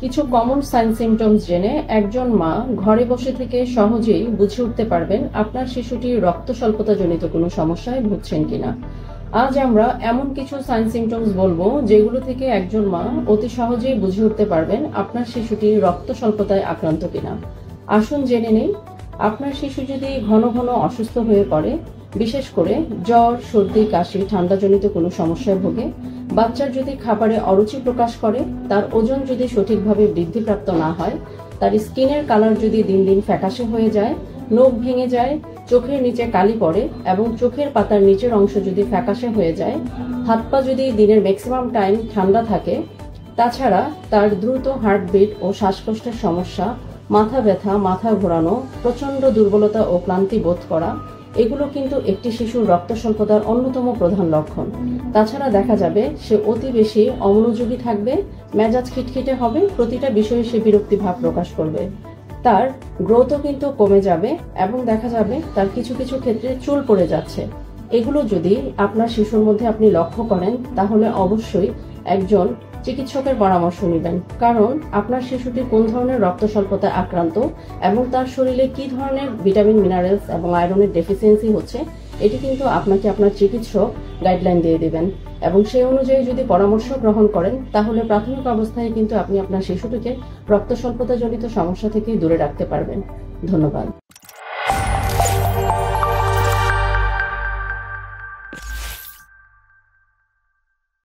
কিছু common sign symptoms জেনে একজন মা ঘরে বসে থেকে সহজেই বুঝে উঠতে পারবেন আপনার শিশুটি রক্ত স্বল্পতাজনিত কোনো সমস্যায় ভুগছেন কিনা। আজ আমরা এমন কিছু সাইন সিমটমস বলবো যেগুলো থেকে একজন মা অতি সহজেই বুঝে উঠতে পারবেন আপনার শিশুটি রক্ত স্বল্পতায় আক্রান্ত কিনা। আসুন জেনে নেই। আপনার শিশু যদি ঘন ঘন অসুস্থ হয়ে পড়ে, বিশেষ করে জ্বর, সর্দি, কাশি, ঠান্ডাজনিত কোনো সমস্যায় ভোগে, বাচ্চার যদি খাবারে অরুচি প্রকাশ করে, তার ওজন যদি সঠিকভাবে বৃদ্ধিপ্রাপ্ত না হয়, তার স্কিনের কালার যদি দিন দিন ফ্যাকাশে হয়ে যায়, নখ ভেঙে যায়, চোখের নিচে কালি পড়ে এবং চোখের পাতার নিচের অংশ যদি ফ্যাকাশে হয়ে যায়, হাত পা যদি দিনের ম্যাক্সিমাম টাইম ঠান্ডা থাকে, তাছাড়া তার দ্রুত হার্টবিট ও শ্বাসকষ্টের সমস্যা, মাথা ব্যথা, মাথা ঘোরানো, প্রচন্ড দুর্বলতা ও ক্লান্তি বোধ করা, এগুলো কিন্তু একটি শিশুর রক্ত স্বল্পতার অন্যতম প্রধান লক্ষণ। তাছাড়া দেখা যাবে সে অতি বেশি অমনোযোগী থাকবে, মেজাজ খিটখিটে হবে, প্রতিটা বিষয়ে সে বিরক্তি ভাব প্রকাশ করবে, তার গ্রোথও কিন্তু কমে যাবে এবং দেখা যাবে তার কিছু কিছু ক্ষেত্রে চুল পড়ে যাচ্ছে। এগুলো যদি আপনার শিশুর মধ্যে আপনি লক্ষ্য করেন, তাহলে অবশ্যই একজন চিকিৎসকের পরামর্শ নেবেন, কারণ আপনার শিশুটি কোন ধরনের রক্ত স্বল্পতায় আক্রান্ত এবং তার শরীরে কি ধরনের ভিটামিন, মিনারেলস এবং আয়রনের ডেফিসিয়েন্সি হচ্ছে, এটি কিন্তু আপনাকে আপনার চিকিৎসক গাইডলাইন দিয়ে দেবেন এবং সেই অনুযায়ী যদি পরামর্শ গ্রহণ করেন, তাহলে প্রাথমিক অবস্থায় কিন্তু আপনি আপনার শিশুটিকে রক্ত স্বল্পতাজনিত সমস্যা থেকে দূরে রাখতে পারবেন। ধন্যবাদ।